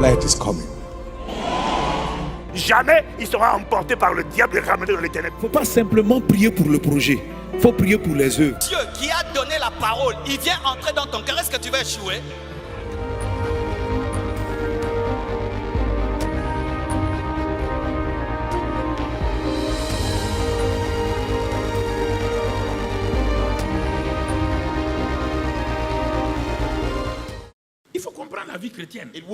Light is coming. Jamais il sera emporté par le diable et ramené dans les ténèbres. Il ne faut pas simplement prier pour le projet. Il faut prier pour les œuvres. Dieu qui a donné la parole, il vient entrer dans ton cœur. Est-ce que tu vas échouer? Il faut comprendre la vie chrétienne. Il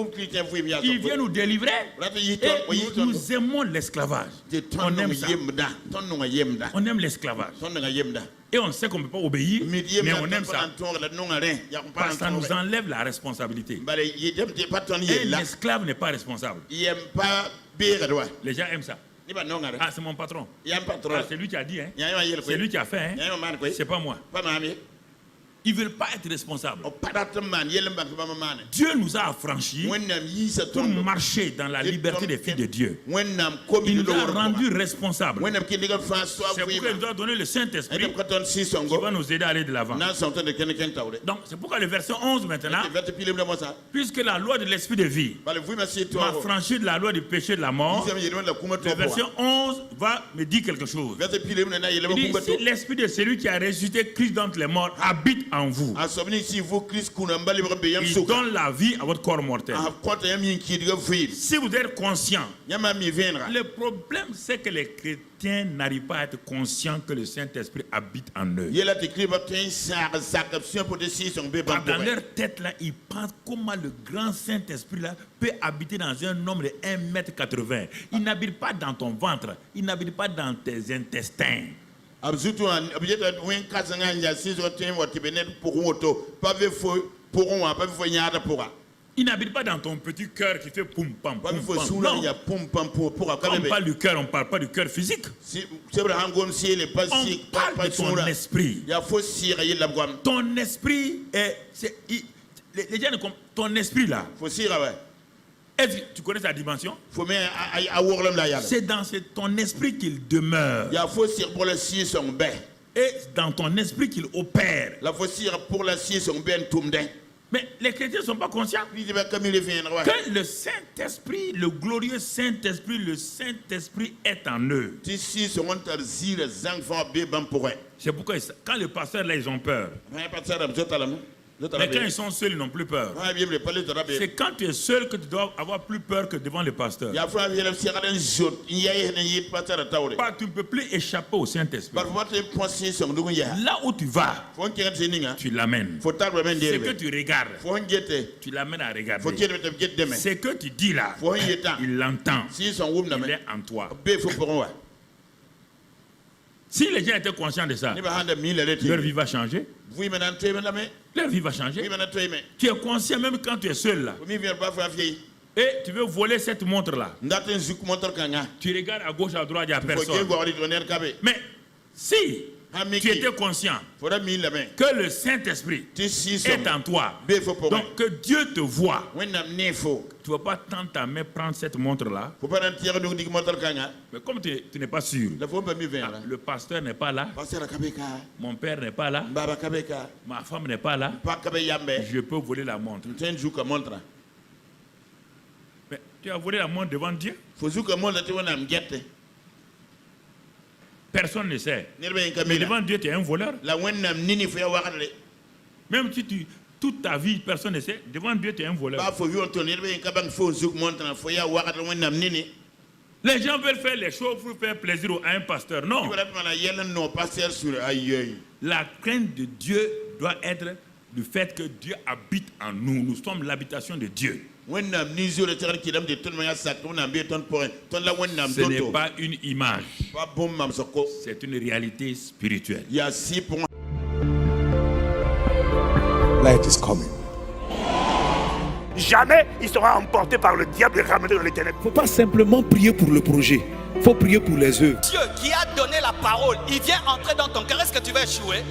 Il vient nous délivrer. Et nous aimons l'esclavage. On aime ça. On aime l'esclavage. Et on sait qu'on ne peut pas obéir, mais on aime ça. Parce que ça nous enlève la responsabilité. Et l'esclave n'est pas responsable. Les gens aiment ça. Ah, c'est mon patron. Ah, c'est lui qui a dit. Hein. C'est lui qui a fait. Hein. C'est pas moi. Ils ne veulent pas être responsables. Dieu nous a affranchis pour marcher dans la liberté des filles de Dieu. Il nous a rendus responsables. C'est pourquoi il doit donner le Saint-Esprit qui va nous aider à aller de l'avant. Donc c'est pourquoi le verset 11 maintenant, puisque la loi de l'esprit de vie m'a franchi de la loi du péché et de la mort, le verset 11 va me dire quelque chose. Il dit, si l'esprit de celui qui a ressuscité Christ d'entre les morts habite en vous, il donne la vie à votre corps mortel. Si vous êtes conscient, le problème c'est que les chrétiens n'arrivent pas à être conscients que le Saint-Esprit habite en eux. Dans leur tête là, ils pensent comment le grand Saint-Esprit là peut habiter dans un homme de 1,80 m. Il n'habite pas dans ton ventre, il n'habite pas dans tes intestins. Il n'habite pas dans ton petit cœur qui fait poum pam poum pam. Non. Quand on parle du cœur, on ne parle pas du cœur physique. On parle de ton esprit. Ton esprit est... Les gens ne comprennent. Ton esprit là. Est-ce que tu connais sa dimension? C'est dans ton esprit qu'il demeure. Et dans ton esprit qu'il opère. Mais les chrétiens ne sont pas conscients que le Saint-Esprit, le glorieux Saint-Esprit, le Saint-Esprit est en eux. C'est pourquoi quand les pasteurs là ils ont peur. Mais quand ils sont seuls, ils n'ont plus peur. C'est quand tu es seul que tu dois avoir plus peur que devant le pasteur. Tu ne peux plus échapper au Saint-Esprit. Là où tu vas, tu l'amènes. Ce que tu regardes, tu l'amènes à regarder. Ce que tu dis là, il l'entend. Il est en toi. Si les gens étaient conscients de ça, leur vie va changer. Leur vie va changer. Tu es conscient même quand tu es seul là. Et tu veux voler cette montre là. Tu regardes à gauche, à droite, il n'y a personne. Mais si tu étais conscient que le Saint-Esprit est en toi, donc que Dieu te voit, tu ne vas pas tendre ta main prendre cette montre là. Mais comme tu n'es pas sûr, le pasteur n'est pas là, mon père n'est pas là, ma femme n'est pas là, je peux voler la montre. Mais tu as volé la montre devant Dieu? Personne ne sait. Mais devant Dieu, tu es un voleur. Même si toute ta vie, personne ne sait. Devant Dieu, tu es un voleur. Les gens veulent faire les choses pour faire plaisir à un pasteur. Non. La crainte de Dieu doit être du fait que Dieu habite en nous. Nous sommes l'habitation de Dieu. Ce n'est pas une image, c'est une réalité spirituelle. Light is coming. Jamais il sera emporté par le diable et ramené dans les ténèbres. Il ne faut pas simplement prier pour le projet. Il faut prier pour les œuvres. Dieu qui a donné la parole, il vient entrer dans ton cœur. Est-ce que tu vas échouer?